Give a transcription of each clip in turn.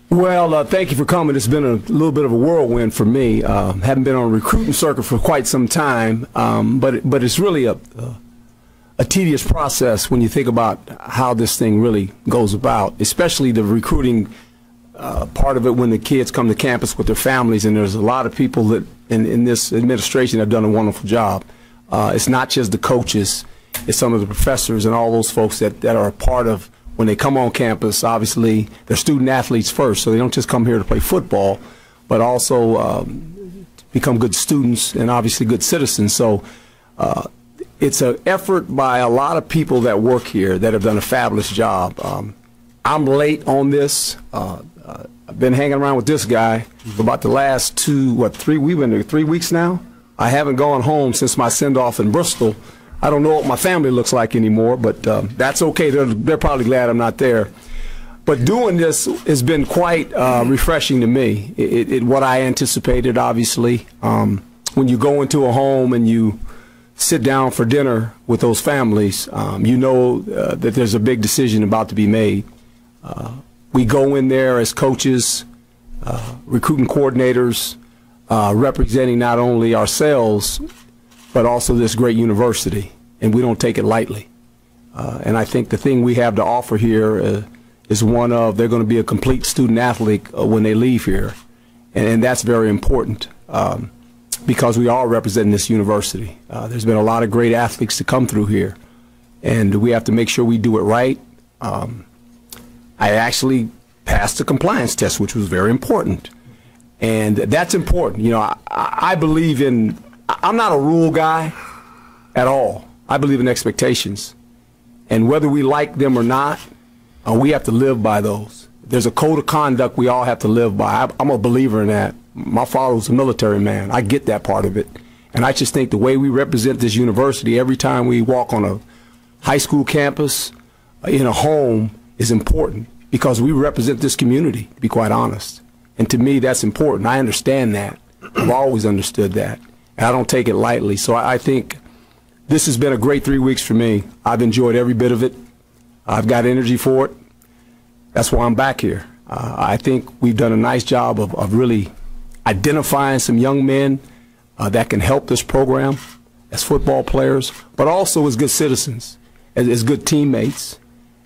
Well, thank you for coming. It's been a little bit of a whirlwind for me. Haven't been on a recruiting circuit for quite some time, but it's really a tedious process when you think about how this thing really goes about, especially the recruiting part of it when the kids come to campus with their families, and there's a lot of people that in this administration have done a wonderful job. It's not just the coaches, it's some of the professors and all those folks that are a part of when they come on campus. Obviously, they're student athletes first, so they don't just come here to play football, but also become good students and obviously good citizens. So it's an effort by a lot of people that work here that have done a fabulous job. I'm late on this. I've been hanging around with this guy for about the last we've been there 3 weeks now. I haven't gone home since my send-off in Bristol. I don't know what my family looks like anymore, but that's okay. They're probably glad I'm not there. But doing this has been quite refreshing to me. What I anticipated, obviously. When you go into a home and you sit down for dinner with those families, you know that there's a big decision about to be made. We go in there as coaches, recruiting coordinators, representing not only ourselves, but also this great university, and we don't take it lightly. And I think the thing we have to offer here is one of they're going to be a complete student athlete when they leave here, and that's very important because we are representing this university. There's been a lot of great athletes to come through here, and we have to make sure we do it right. I actually passed the compliance test, which was very important, and that's important. You know, I believe in. I'm not a rule guy at all. I believe in expectations. And whether we like them or not, we have to live by those. There's a code of conduct we all have to live by. I'm a believer in that. My father was a military man. I get that part of it. And I just think the way we represent this university every time we walk on a high school campus, in a home, is important because we represent this community, to be quite honest. And to me, that's important. I understand that. I've always understood that. And I don't take it lightly. So I think this has been a great 3 weeks for me. I've enjoyed every bit of it. I've got energy for it. That's why I'm back here. I think we've done a nice job of really identifying some young men that can help this program as football players, but also as good citizens, as good teammates,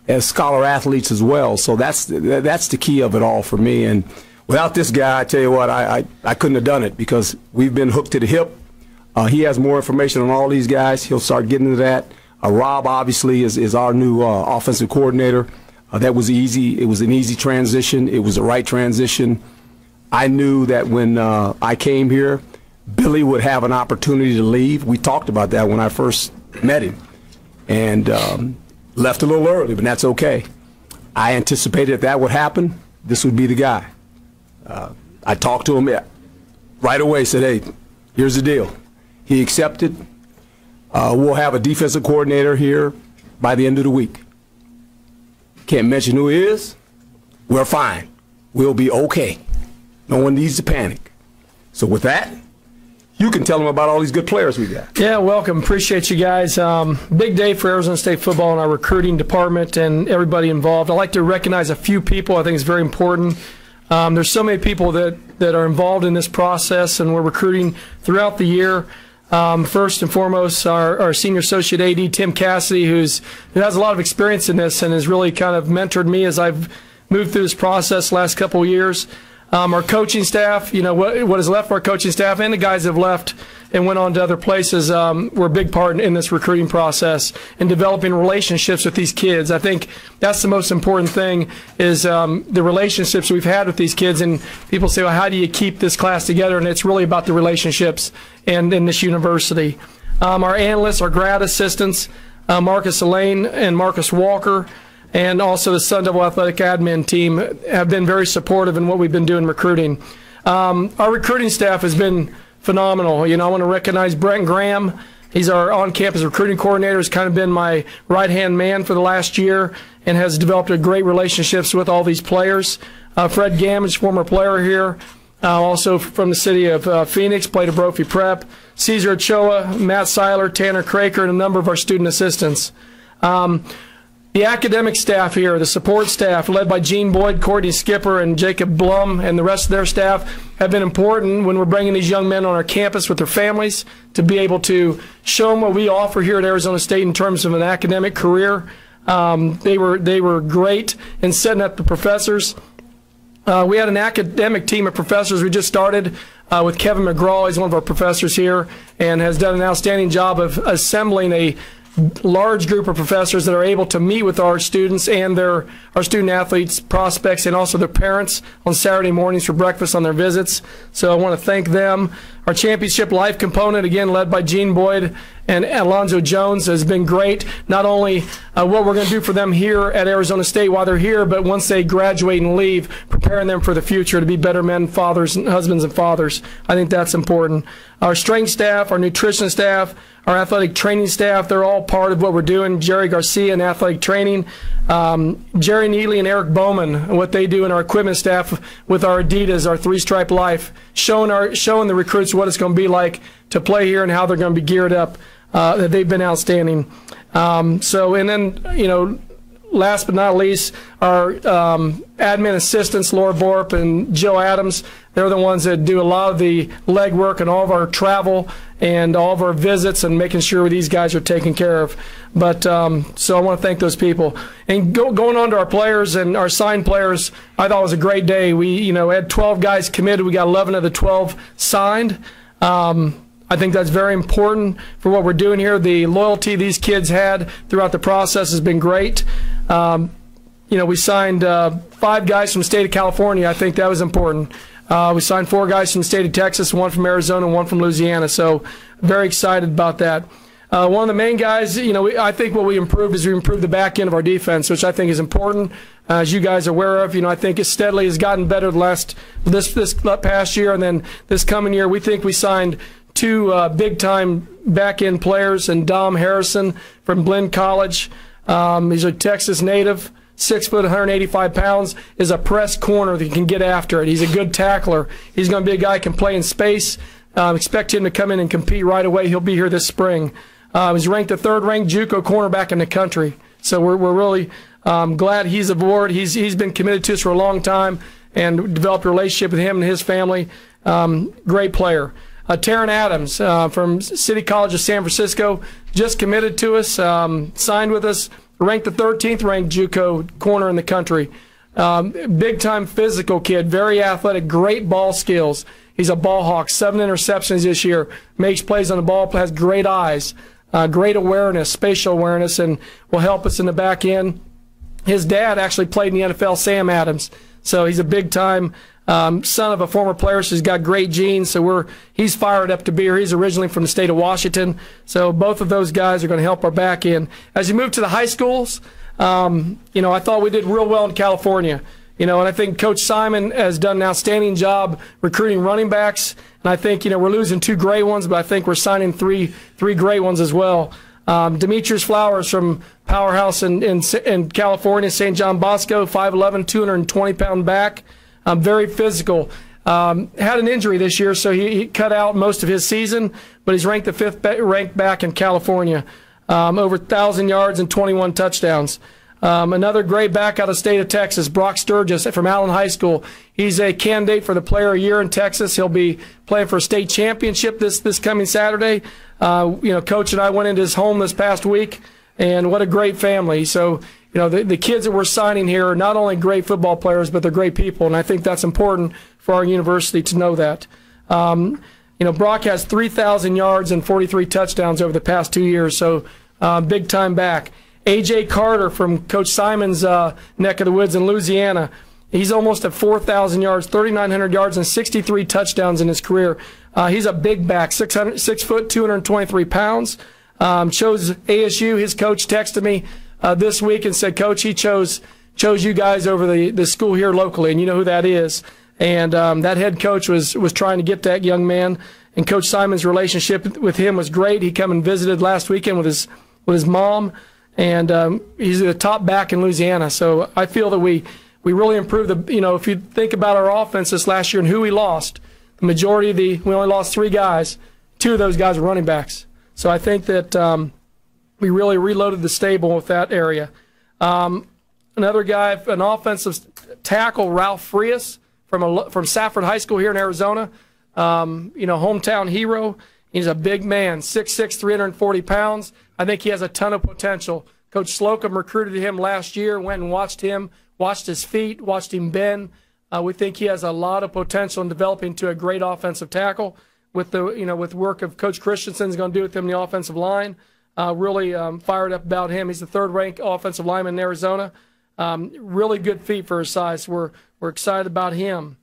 as scholar athletes as well. So that's the key of it all for me. And without this guy, I tell you what, I couldn't have done it because we've been hooked to the hip. He has more information on all these guys. He'll start getting into that. Rob, obviously, is our new offensive coordinator. That was easy. It was an easy transition. It was the right transition. I knew that when I came here, Billy would have an opportunity to leave. We talked about that when I first met him. And left a little early, but that's okay. I anticipated if that would happen, this would be the guy. I talked to him right away, said, hey, here's the deal. He accepted. We'll have a defensive coordinator here by the end of the week. Can't mention who he is. We're fine. We'll be okay. No one needs to panic. So with that, you can tell them about all these good players we got. Yeah, welcome. Appreciate you guys. Big day for Arizona State football and our recruiting department and everybody involved. I'd like to recognize a few people I think is very important. There's so many people that are involved in this process, and we're recruiting throughout the year. First and foremost, our senior associate AD, Tim Cassidy, who has a lot of experience in this and has really kind of mentored me as I've moved through this process the last couple of years. Our coaching staff, you know, what is left of our coaching staff and the guys that have left and went on to other places were a big part in this recruiting process and developing relationships with these kids. I think that's the most important thing is the relationships we've had with these kids. And people say, well, how do you keep this class together? And it's really about the relationships and in this university. Our analysts, our grad assistants, Marcus Elaine and Marcus Walker, and also the Sun Devil Athletic Admin team have been very supportive in what we've been doing recruiting. Our recruiting staff has been phenomenal. You know, I want to recognize Brent Graham. He's our on-campus recruiting coordinator. He's kind of been my right-hand man for the last year and has developed a great relationships with all these players. Fred Gamage, former player here, also from the city of Phoenix, played at Brophy Prep. Caesar Ochoa, Matt Seiler, Tanner Craker, and a number of our student assistants. The academic staff here, the support staff, led by Gene Boyd, Courtney Skipper, and Jacob Blum, and the rest of their staff, have been important when we're bringing these young men on our campus with their families to be able to show them what we offer here at Arizona State in terms of an academic career. They were great in setting up the professors. We had an academic team of professors. We just started with Kevin McGraw. He's one of our professors here and has done an outstanding job of assembling a large group of professors that are able to meet with our students and our student athletes, prospects, and also their parents on Saturday mornings for breakfast on their visits. So I want to thank them. Our championship life component, again led by Gene Boyd and Alonzo Jones, has been great. Not only what we're going to do for them here at Arizona State while they're here, but once they graduate and leave, preparing them for the future to be better men, fathers, and husbands and fathers. I think that's important. Our strength staff, our nutrition staff, our athletic training staff, they're all part of what we're doing. Jerry Garcia in athletic training, Jerry Neely and Eric Bowman, what they do in our equipment staff with our Adidas, our three-stripe life, showing the recruits what it's going to be like to play here and how they're going to be geared up. They've been outstanding. And then, last but not least, our admin assistants, Laura Borp and Joe Adams. They're the ones that do a lot of the legwork and all of our travel and all of our visits and making sure these guys are taken care of. But so I want to thank those people. And going on to our players and our signed players, I thought it was a great day. We had 12 guys committed. We got 11 of the 12 signed. I think that's very important for what we're doing here. The loyalty these kids had throughout the process has been great. We signed 5 guys from the state of California. I think that was important. We signed 4 guys from the state of Texas, 1 from Arizona, and 1 from Louisiana. So very excited about that. One of the main guys, I think what we improved is we improved the back end of our defense, which I think is important. As you guys are aware of, I think it steadily has gotten better this past year, and then this coming year, we think we signed 2 big-time back-end players, and Dom Harrison from Blinn College. He's a Texas native, 6 foot, 185 pounds, is a press corner that can get after it. He's a good tackler. He's going to be a guy who can play in space. Expect him to come in and compete right away. He'll be here this spring. He's ranked the 3rd-ranked JUCO cornerback in the country. So we're really glad he's aboard. He's been committed to us for a long time and developed a relationship with him and his family. Great player. Taryn Adams from City College of San Francisco just committed to us, signed with us, ranked the 13th ranked JUCO corner in the country. Big-time physical kid, very athletic, great ball skills. He's a ball hawk, 7 interceptions this year, makes plays on the ball, has great eyes, great awareness, spatial awareness, and will help us in the back end. His dad actually played in the NFL, Sam Adams, so he's a big-time son of a former player, so he's got great genes, so he's fired up to be here. He's originally from the state of Washington, so both of those guys are going to help our back end. As you move to the high schools, I thought we did real well in California, and I think Coach Simon has done an outstanding job recruiting running backs, and I think, we're losing 2 great ones, but I think we're signing three great ones as well. Demetrius Flowers from Powerhouse in California, St. John Bosco, 5'11", 220-pound back. Very physical. Had an injury this year, so he cut out most of his season, but he's ranked the 5th ranked back in California. Over 1,000 yards and 21 touchdowns. Another great back out of the state of Texas, Brock Sturgis from Allen High School. He's a candidate for the Player of the Year in Texas. He'll be playing for a state championship this coming Saturday. Coach and I went into his home this past week, and what a great family. So, the kids that we're signing here are not only great football players, but they're great people, and I think that's important for our university to know that. Brock has 3,000 yards and 43 touchdowns over the past 2 years, so big-time back. A.J. Carter from Coach Simon's neck of the woods in Louisiana. He's almost at 4,000 yards, 3,900 yards, and 63 touchdowns in his career. He's a big back, 6 foot, 223 pounds. Chose ASU. His coach texted me this week and said, Coach, he chose you guys over the school here locally, and you know who that is. And that head coach was trying to get that young man, and Coach Simon's relationship with him was great. He come and visited last weekend with his mom, and he's the top back in Louisiana. So I feel that we really improved if you think about our offense this last year and who we lost, the majority we only lost 3 guys. 2 of those guys were running backs. So I think that we really reloaded the stable with that area. Another guy, an offensive tackle, Ralph Frias from Safford High School here in Arizona. Hometown hero. He's a big man, 6'6", 340 pounds. I think he has a ton of potential. Coach Slocum recruited him last year, went and watched him, watched his feet, watched him bend. We think he has a lot of potential in developing to a great offensive tackle. With with work of Coach Christensen's going to do with him in the offensive line. Really fired up about him. He's the third-ranked offensive lineman in Arizona. Really good feet for his size. We're excited about him.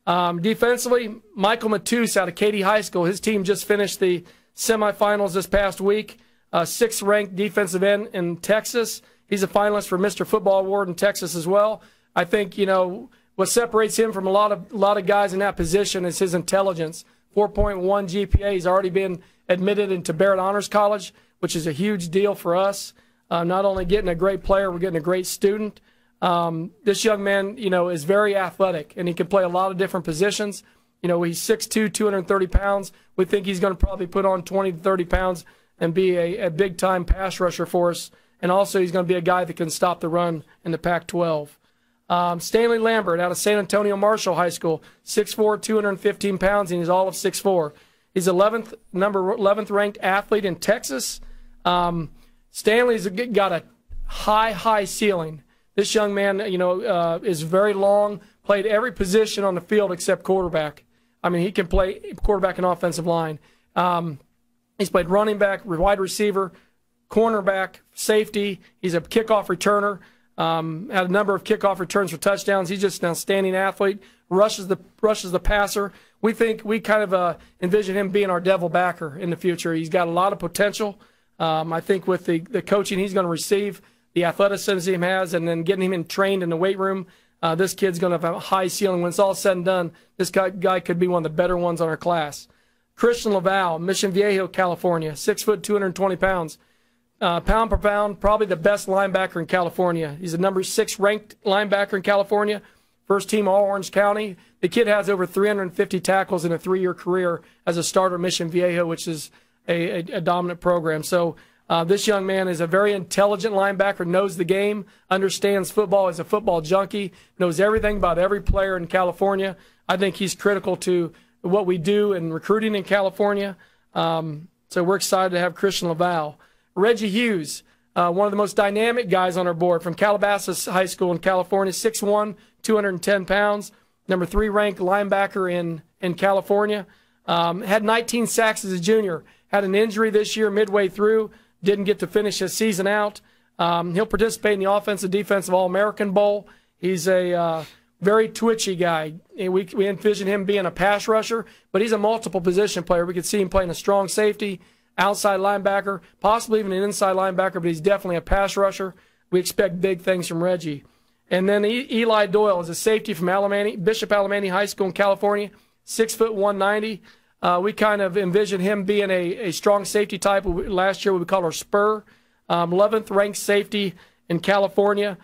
Defensively, Michael Mateus out of Katy High School. His team just finished the semifinals this past week. Sixth-ranked defensive end in Texas. He's a finalist for Mr. Football Award in Texas as well. I think what separates him from a lot of guys in that position is his intelligence. 4.1 GPA. He's already been admitted into Barrett Honors College, which is a huge deal for us. Not only getting a great player, we're getting a great student. This young man, is very athletic, and he can play a lot of different positions. He's 6'2", 230 pounds. We think he's going to probably put on 20 to 30 pounds and be a big-time pass rusher for us. And also he's going to be a guy that can stop the run in the Pac-12. Stanley Lambert out of San Antonio Marshall High School, 6'4", 215 pounds, and he's all of 6'4". He's number 11th ranked athlete in Texas. Stanley's got a high ceiling. This young man, is very long, played every position on the field except quarterback. I mean, he can play quarterback and offensive line. He's played running back, wide receiver, cornerback, safety. He's a kickoff returner. Had a number of kickoff returns for touchdowns. He's just an outstanding athlete. Rushes the passer. We kind of envision him being our devil backer in the future. He's got a lot of potential. I think with the coaching he's going to receive, the athleticism he has, and then getting him trained in the weight room, this kid's going to have a high ceiling. When it's all said and done, this guy could be one of the better ones on our class. Christian Laval, Mission Viejo, California, 6 foot, 220 pounds. Pound per pound, probably the best linebacker in California. He's the number 6 ranked linebacker in California. First team all Orange County. The kid has over 350 tackles in a 3-year career as a starter at Mission Viejo, which is a dominant program. So this young man is a very intelligent linebacker, knows the game, understands football, is a football junkie, knows everything about every player in California. I think he's critical to what we do in recruiting in California. So we're excited to have Christian Laval. Reggie Hughes, one of the most dynamic guys on our board from Calabasas High School in California, 6'1", 210 pounds, number 3 ranked linebacker in California. Had 19 sacks as a junior. Had an injury this year midway through. Didn't get to finish his season out. He'll participate in the offensive defensive All-American Bowl. He's a very twitchy guy. We envision him being a pass rusher, but he's a multiple position player. We could see him playing a strong safety, outside linebacker, possibly even an inside linebacker, but he's definitely a pass rusher. We expect big things from Reggie. And then Eli Doyle is a safety from Bishop Alemany High School in California, 6 foot, 190. We kind of envision him being a strong safety type. Last year we called her Spur, 11th ranked safety in California.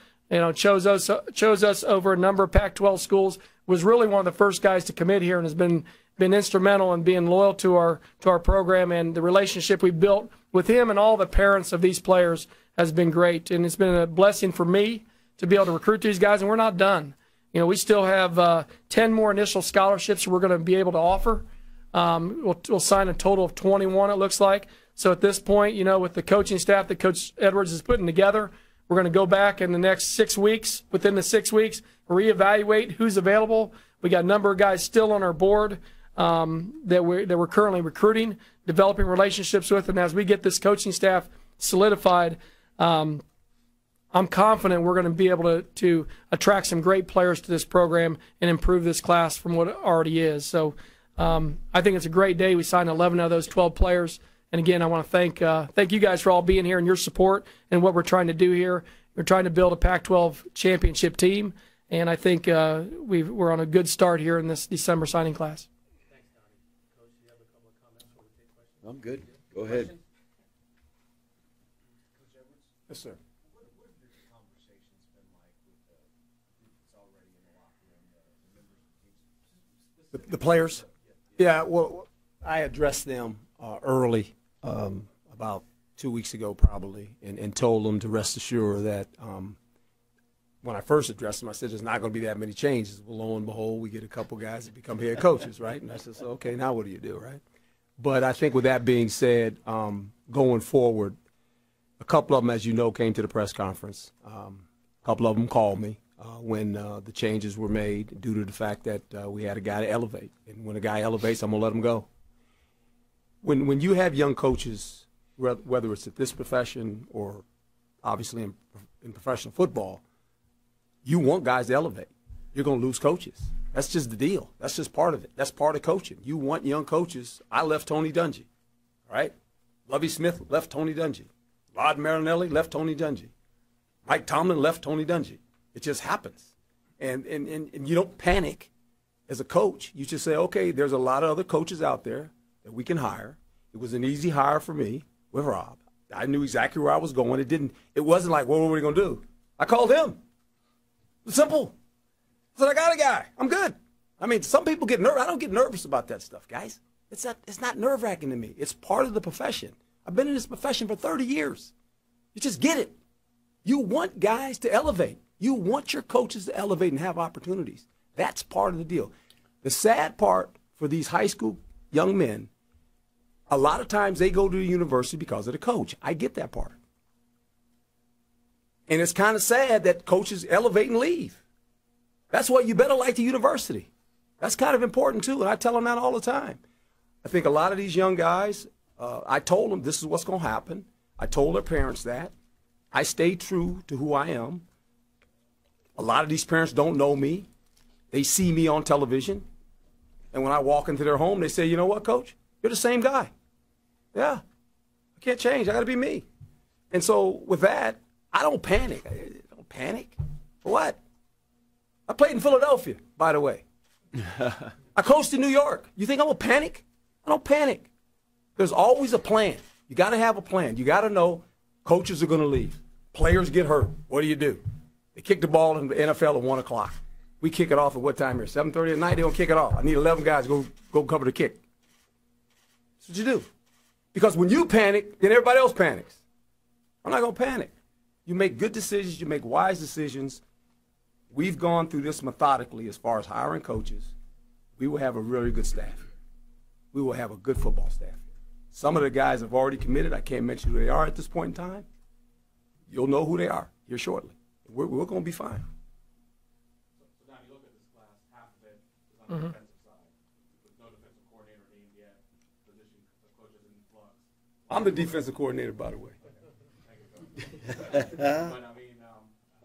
Chose us over a number of Pac-12 schools. Was really one of the first guys to commit here and has been instrumental in being loyal to our program, and the relationship we built with him and all the parents of these players has been great. And it's been a blessing for me to be able to recruit these guys, and we're not done. We still have 10 more initial scholarships we're going to be able to offer. We'll sign a total of 21, it looks like. So at this point, with the coaching staff that Coach Edwards is putting together, we're going to go back in the next 6 weeks, within the 6 weeks, reevaluate who's available. We got a number of guys still on our board that we're currently recruiting, developing relationships with, and as we get this coaching staff solidified, I'm confident we're going to be able to attract some great players to this program and improve this class from what it already is. So I think it's a great day. We signed 11 of those 12 players. And again, I want to thank you guys for all being here and your support and what we're trying to do here. We're trying to build a Pac-12 championship team, and I think we're on a good start here in this December signing class. Thanks, Donnie. Coach, do you have a couple of comments before we take questions? I'm good. Go ahead. Coach Edwards? Yes, sir. What have your conversations been like with the group that's already in the locker room, the members of the team? The players? Yeah, well, I addressed them early, about 2 weeks ago probably, and told them to rest assured that when I first addressed them, I said there's not going to be that many changes. Well, lo and behold, we get a couple guys that become head coaches, right? And I said, so, okay, now what do you do, right? But I think with that being said, going forward, a couple of them, as you know, came to the press conference. A couple of them called me when the changes were made due to the fact that we had a guy to elevate. And when a guy elevates, I'm going to let him go. When you have young coaches, whether it's at this profession or obviously in professional football, you want guys to elevate. You're going to lose coaches. That's just the deal. That's just part of it. That's part of coaching. You want young coaches. I left Tony Dungy, all right? Lovie Smith left Tony Dungy. Rod Marinelli left Tony Dungy. Mike Tomlin left Tony Dungy. It just happens. And you don't panic as a coach. You just say, okay, there's a lot of other coaches out there that we can hire. It was an easy hire for me with Rob. I knew exactly where I was going. It wasn't like, well, what are we going to do? I called him. It's simple. I said, I got a guy. I'm good. I mean, some people get nervous. I don't get nervous about that stuff, guys. It's not nerve-wracking to me. It's part of the profession. I've been in this profession for 30 years. You just get it. You want guys to elevate. You want your coaches to elevate and have opportunities. That's part of the deal. The sad part for these high school young men, a lot of times they go to the university because of the coach. I get that part. And it's kind of sad that coaches elevate and leave. That's why you better like the university. That's kind of important, too, and I tell them that all the time. I think a lot of these young guys, I told them this is what's going to happen. I told their parents that. I stayed true to who I am. A lot of these parents don't know me. They see me on television. And when I walk into their home, they say, you know what, Coach? You're the same guy. Yeah. I can't change. I got to be me. And so with that, I don't panic. I don't panic. For what? I played in Philadelphia, by the way. I coached in New York. You think I'm going to panic? I don't panic. There's always a plan. You got to have a plan. You got to know coaches are going to leave. Players get hurt. What do? They kick the ball in the NFL at 1 o'clock. We kick it off at what time here? 7:30 at night? They don't kick it off. I need 11 guys to go cover the kick. That's what you do. Because when you panic, then everybody else panics. I'm not going to panic. You make good decisions. You make wise decisions. We've gone through this methodically as far as hiring coaches. We will have a really good staff. We will have a good football staff. Some of the guys have already committed. I can't mention who they are at this point in time. You'll know who they are here shortly. We're going to be fine. So now you look at this class, half of it is on the defensive side. With no defensive coordinator named yet, position of coaches in flux. I'm the defensive coordinator, by the way. But I mean,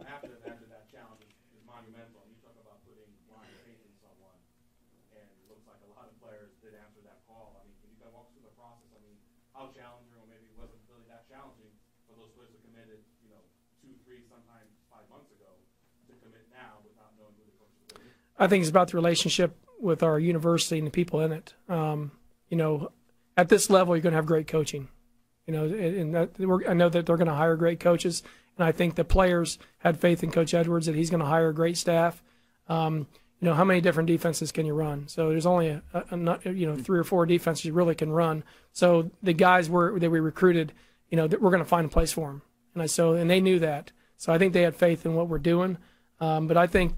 after that challenge is monumental. You talk about putting line of faith in someone, and it looks like a lot of players did answer that call. I mean, can you kind of walk through the process? I mean, how challenging, or maybe it wasn't really that challenging for those players who committed, 2, 3, sometimes 5 months ago, to commit now without knowing who the coach is going to be? I think it's about the relationship with our university and the people in it. At this level, you're going to have great coaching. I know that they're going to hire great coaches, and I think the players had faith in Coach Edwards that he's going to hire a great staff. How many different defenses can you run? So there's only 3 or 4 defenses you really can run. So the guys that we recruited, that we're going to find a place for them, and they knew that. So I think they had faith in what we're doing. But I think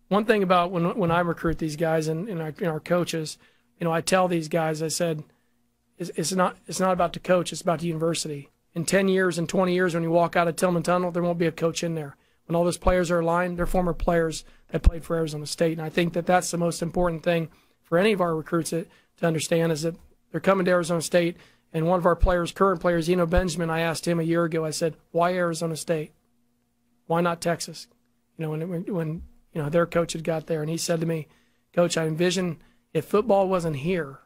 one thing about when I recruit these guys and our coaches, I tell these guys, I said, it's not about the coach, it's about the university. In 10 years and 20 years, when you walk out of Tillman Tunnel, there won't be a coach in there. When all those players are aligned, they're former players that played for Arizona State. And I think that that's the most important thing for any of our recruits to understand, is that they're coming to Arizona State. And one of our current players, Benjamin, I asked him a year ago, I said, why Arizona State? Why not Texas? When their coach had got there. And he said to me, Coach, I envision if football wasn't here,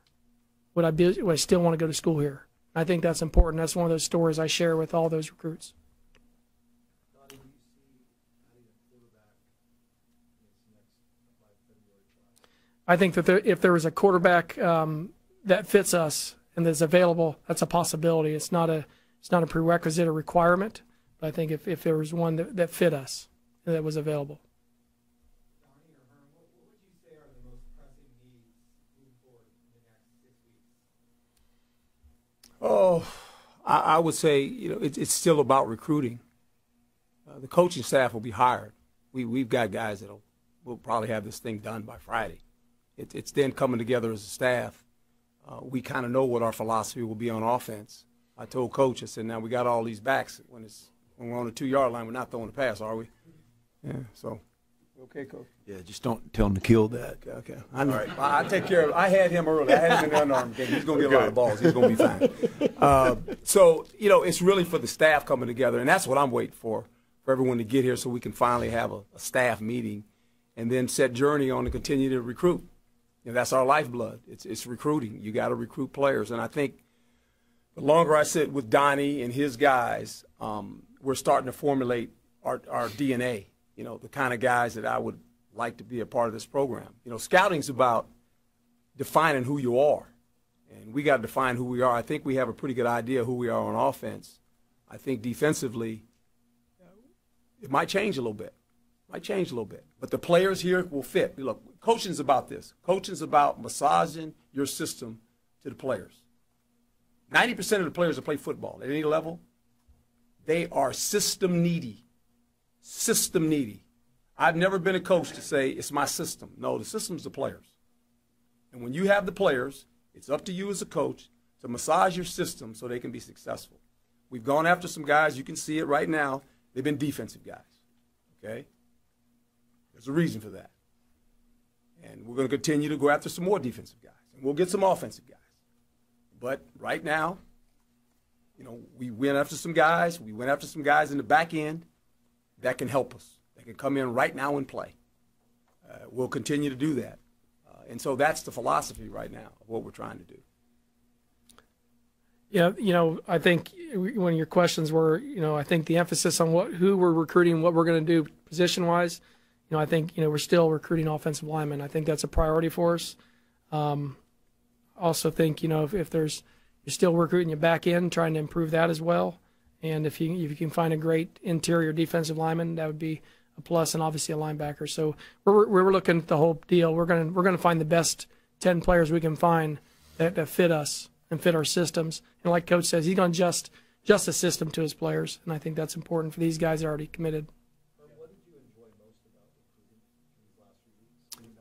would I still want to go to school here? I think that's important. That's one of those stories I share with all those recruits. I think that if there was a quarterback that fits us and that's available, that's a possibility. It's not a prerequisite or requirement. But I think if there was one that fit us and that was available. Oh, I would say, you know, it's still about recruiting. The coaching staff will be hired. We've got guys that will probably have this thing done by Friday. It's then coming together as a staff. We kind of know what our philosophy will be on offense. I told Coach, I said, now we got all these backs. When we're on the 2-yard line, we're not throwing the pass, are we? Yeah, so. Okay, Coach. Yeah, just don't tell him to kill that. Okay. I know. Right. I take care of it. I had him early. I had him in the underarm game. He's going to get a lot of balls. He's going to be fine. So, you know, it's really for the staff coming together, and that's what I'm waiting for everyone to get here so we can finally have a staff meeting and then set journey on to continue to recruit. You know, that's our lifeblood. It's recruiting. You got to recruit players. And I think the longer I sit with Donnie and his guys, we're starting to formulate our DNA. You know, the kind of guys that I would like to be a part of this program. You know, scouting's about defining who you are, and we got to define who we are. I think we have a pretty good idea of who we are on offense. I think defensively, it might change a little bit. But the players here will fit. Look, coaching's about this. Coaching's about massaging your system to the players. 90% of the players that play football at any level, they are system needy. System needy. I've never been a coach to say it's my system. No, the system's the players. And when you have the players, it's up to you as a coach to massage your system so they can be successful. We've gone after some guys. You can see it right now. They've been defensive guys. Okay? There's a reason for that. And we're going to continue to go after some more defensive guys. And we'll get some offensive guys. But right now, you know, we went after some guys. We went after some guys in the back end that can help us. They can come in right now and play. We'll continue to do that. And so that's the philosophy right now of what we're trying to do. Yeah, you know, I think one of your questions were, you know, I think the emphasis on who we're recruiting, what we're going to do position-wise, you know, I think, you know, we're still recruiting offensive linemen. I think that's a priority for us. Also think, you know, if you're still recruiting your back end, trying to improve that as well. And if you can find a great interior defensive lineman, that would be a plus, and obviously a linebacker. So we're looking at the whole deal. We're going to find the best 10 players we can find that fit us and fit our systems. And like Coach says, he's going to adjust a system to his players, and I think that's important for these guys that are already committed. What did you enjoy most about recruiting these last few weeks?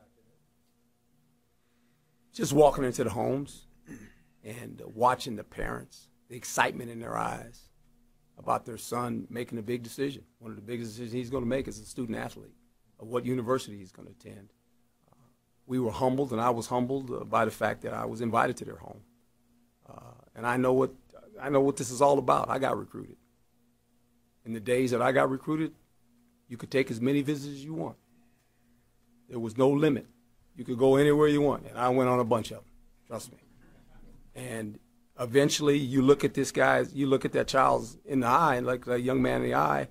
Just walking into the homes and watching the parents, the excitement in their eyes about their son making a big decision. One of the biggest decisions he's going to make as a student athlete of what university he's going to attend. We were humbled, and I was humbled by the fact that I was invited to their home. And I know what this is all about. I got recruited. In the days that I got recruited, you could take as many visits as you want. There was no limit. You could go anywhere you want, and I went on a bunch of them. Trust me. And eventually, you look at that child in the eye, like a young man in the eye,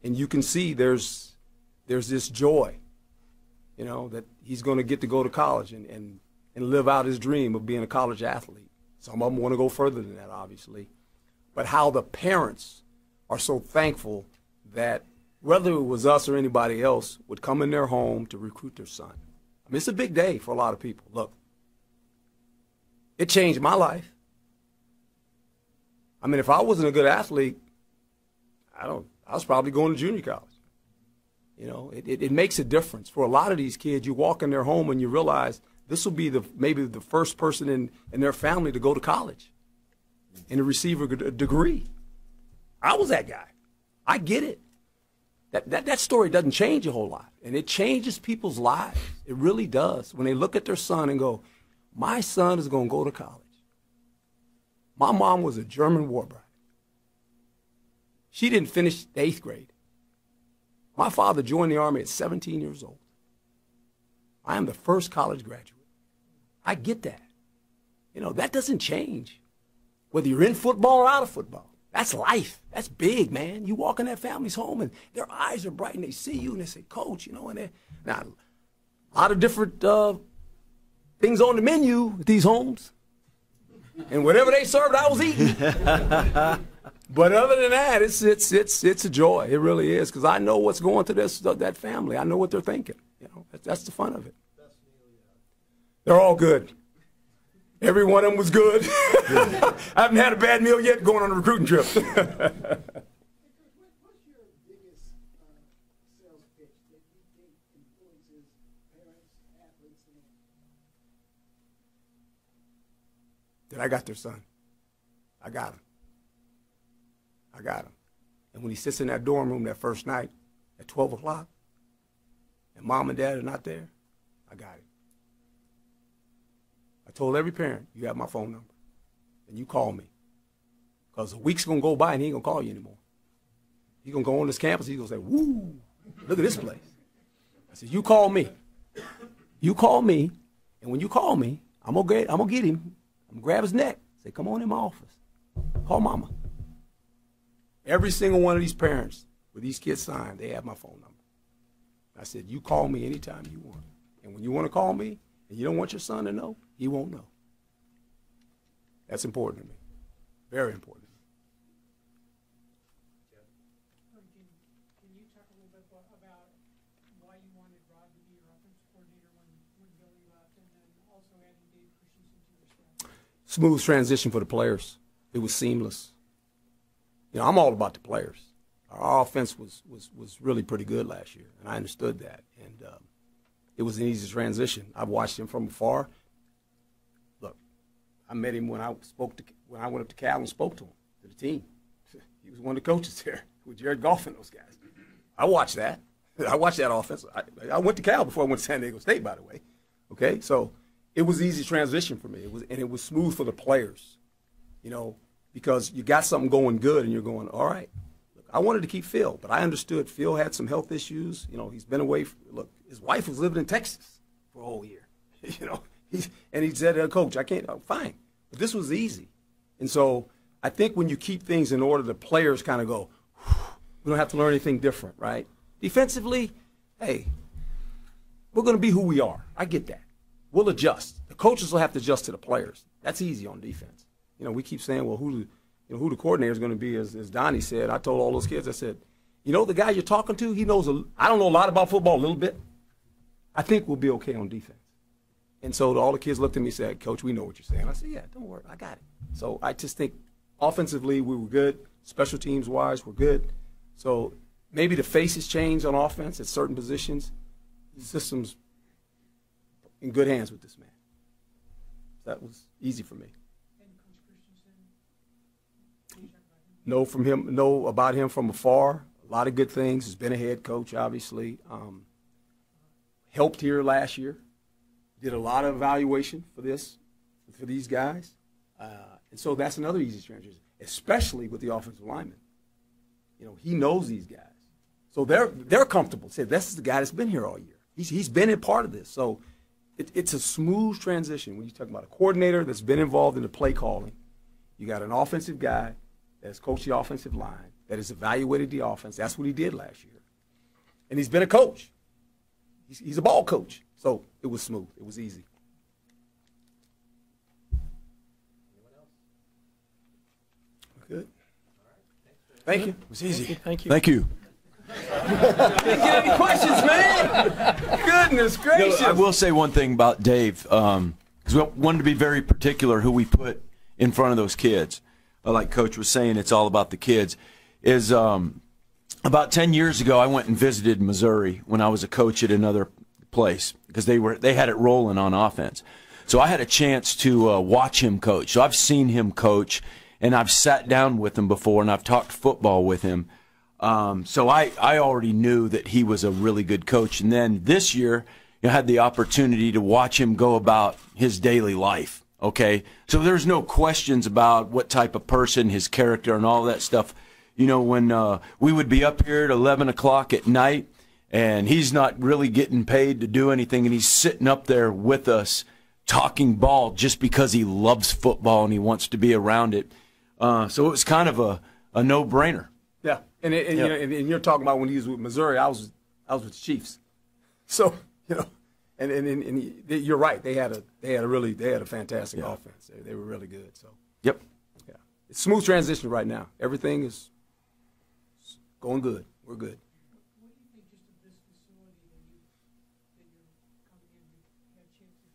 and you can see there's this joy, you know, that he's going to get to go to college and live out his dream of being a college athlete. Some of them want to go further than that, obviously. But how the parents are so thankful that whether it was us or anybody else would come in their home to recruit their son. I mean, it's a big day for a lot of people. Look, it changed my life. I mean, if I wasn't a good athlete, I was probably going to junior college. You know, it makes a difference. For a lot of these kids, you walk in their home and you realize this will be maybe the first person in their family to go to college and to receive a degree. I was that guy. I get it. That story doesn't change a whole lot, and it changes people's lives. It really does. When they look at their son and go, my son is going to go to college. My mom was a German war bride. She didn't finish the 8th grade. My father joined the Army at 17 years old. I am the first college graduate. I get that. You know, that doesn't change. Whether you're in football or out of football. That's life. That's big, man. You walk in that family's home and their eyes are bright and they see you and they say, Coach, you know, and now a lot of different things on the menu at these homes. And whatever they served, I was eating. But other than that, it's a joy. It really is, because I know what's going to that family. I know what they're thinking. You know, that's the fun of it. They're all good. Every one of them was good. I haven't had a bad meal yet going on a recruiting trip. What's your biggest sales pitch that you think influences parents, athletes, and That I got their son. I got him. I got him. And when he sits in that dorm room that first night at 12 o'clock, and mom and dad are not there, I got it. I told every parent, you have my phone number, and you call me. Because a week's going to go by and he ain't going to call you anymore. He's going to go on this campus, he's going to say, woo, look at this place. I said, you call me. You call me, and when you call me, I'm going to get him. I'm going to grab his neck. Say, come on in my office. Call mama. Every single one of these parents with these kids signed, they have my phone number. I said, you call me anytime you want. And when you want to call me and you don't want your son to know, he won't know. That's important to me. Very important to me. Can you talk a little bit about why you wanted Rod to be your offensive coordinator when Billy left, and then also adding Dave Christensen to your staff? Smooth transition for the players. It was seamless. You know, I'm all about the players. Our offense was really pretty good last year, and I understood that. And it was an easy transition. I've watched him from afar. Look, I met him when I went up to Cal and spoke to him, to the team. He was one of the coaches there with Jared Goff and those guys. I watched that. I watched that offense. I went to Cal before I went to San Diego State, by the way. Okay, so it was an easy transition for me. It was smooth for the players, you know, because you got something going good and you're going, all right. Look, I wanted to keep Phil, but I understood Phil had some health issues. You know, he's been away. Look, his wife was living in Texas for a whole year. You know, and he said, Coach, I can't. Fine, but this was easy. And so I think when you keep things in order, the players kind of go, we don't have to learn anything different, right? Defensively, hey, we're going to be who we are. I get that. We'll adjust. The coaches will have to adjust to the players. That's easy on defense. You know, we keep saying, well, who the coordinator is going to be, as Donnie said. I told all those kids, I said, you know, the guy you're talking to, he knows, I don't know a lot about football, a little bit. I think we'll be okay on defense. And so all the kids looked at me and said, Coach, we know what you're saying. I said, yeah, don't worry, I got it. So I just think offensively we were good. Special teams-wise, we're good. So maybe the faces changed on offense at certain positions. The system's in good hands with this man. That was easy for me. Know about him from afar. A lot of good things. He's been a head coach, obviously. Helped here last year. Did a lot of evaluation for these guys. And so that's another easy transition, especially with the offensive linemen. You know, he knows these guys. So they're comfortable. Say, this is the guy that's been here all year. He's been a part of this. So it's a smooth transition. When you talk about a coordinator that's been involved in the play calling, you got an offensive guy that's coached the offensive line, that has evaluated the offense. That's what he did last year. And he's been a coach. He's a ball coach. So it was smooth. It was easy. Anyone else? Good. All right. Thank you. It was easy. Thank you. Thank you. Didn't get any questions, man. Goodness gracious. I will say one thing about Dave, because we wanted to be very particular who we put in front of those kids. Like Coach was saying, it's all about the kids. About 10 years ago, I went and visited Missouri when I was a coach at another place because they had it rolling on offense. So I had a chance to watch him coach. So I've seen him coach, and I've sat down with him before, and I've talked football with him. So I already knew that he was a really good coach. And then this year, I had the opportunity to watch him go about his daily life. Okay, so there's no questions about what type of person, his character, and all that stuff. You know, when we would be up here at 11 o'clock at night, and he's not really getting paid to do anything, and he's sitting up there with us talking ball just because he loves football and he wants to be around it. So it was kind of a no-brainer. Yeah, and you're talking about when he was with Missouri. I was with the Chiefs, so you know, and you're right. They had a fantastic offense. They were really good. So Yep. yeah, it's smooth transition right now. Everything is going good. We're good. What do you think just of this facility that you're coming in? You had a chance to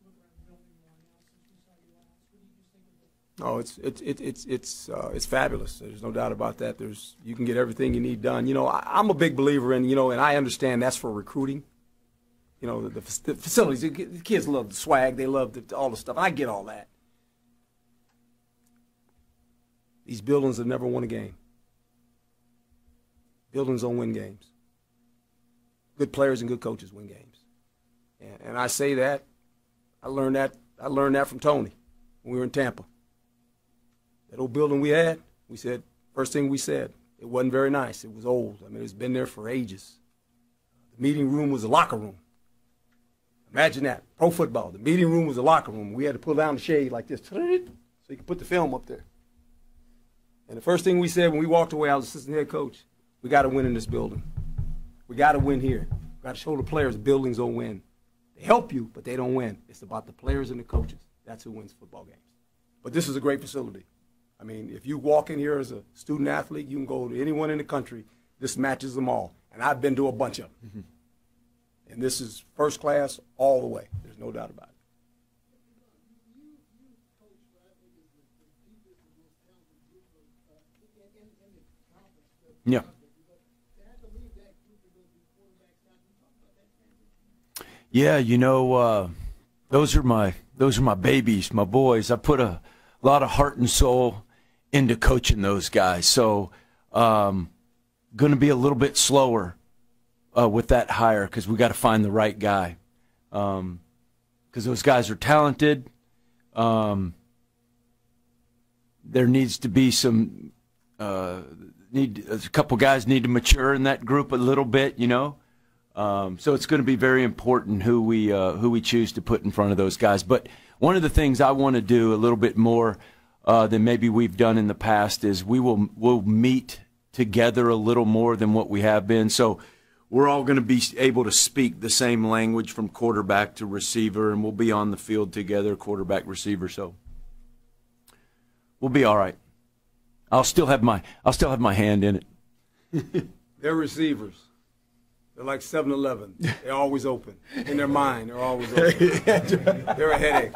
look around the building more now since we saw you No, it's fabulous. There's no doubt about that. You can get everything you need done. You know, I'm a big believer in, and I understand that's for recruiting. You know, the facilities, the kids love the swag, they love all the stuff. I get all that. These buildings have never won a game. Buildings don't win games. Good players and good coaches win games. And I say that, I learned that from Tony when we were in Tampa. That old building we had, we said, first thing we said, it wasn't very nice. It was old. I mean, it's been there for ages. The meeting room was a locker room. Imagine that. Pro football. The meeting room was a locker room. We had to pull down the shade like this so you could put the film up there. And the first thing we said when we walked away, I was assistant head coach, we got to win in this building. We got to win here. We got to show the players buildings don't win. They help you, but they don't win. It's about the players and the coaches. That's who wins football games. But this is a great facility. I mean, if you walk in here as a student athlete, you can go to anyone in the country. This matches them all. And I've been to a bunch of them. Mm-hmm. And this is first class all the way. There's no doubt about it. You coach what I think is the deepest and most talented group in the conference. Yeah. But to have to leave that group to go be quarterbacks, now can you talk about that transition? Yeah, those are my babies, my boys. I put a lot of heart and soul into coaching those guys. So going to be a little bit slower with that hire because we got to find the right guy. Because those guys are talented. There needs to be some a couple guys need to mature in that group a little bit, So it's going to be very important who we choose to put in front of those guys. But one of the things I want to do a little bit more than maybe we've done in the past is we'll meet together a little more than what we have been. So we're all going to be able to speak the same language from quarterback to receiver, and we'll be on the field together, quarterback, receiver. So we'll be all right. I'll still have my hand in it. They're receivers. They're like 7-Eleven. They're always open. In their mind, they're always open. They're a headache.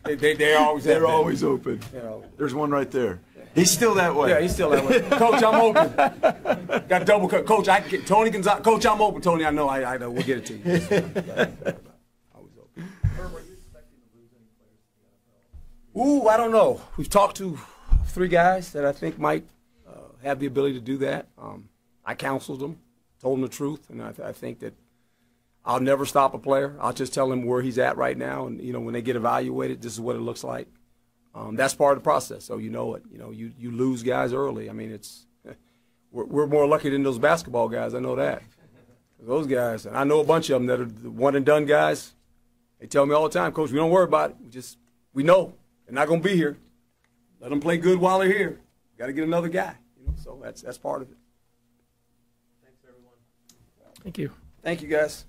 They're always open. There's one right there. He's still that way. Yeah, he's still that way. Coach, I'm open. Got double cut. Coach, Tony Gonzalez. Coach, I'm open. Tony, I know. I know. We'll get it to you. Always open. Herm, are you expecting to lose any players to the NFL? Ooh, I don't know. We've talked to 3 guys that I think might have the ability to do that. I counseled them, told them the truth, and I think that I'll never stop a player. I'll just tell him where he's at right now, and when they get evaluated, this is what it looks like. That's part of the process. So you lose guys early. I mean, we're more lucky than those basketball guys. I know that. Those guys, and I know a bunch of them that are the one and done guys. They tell me all the time, Coach, we don't worry about it. We know they're not going to be here. Let them play good while they're here. Got to get another guy. So that's part of it. Thanks, everyone. Thank you. Thank you, guys.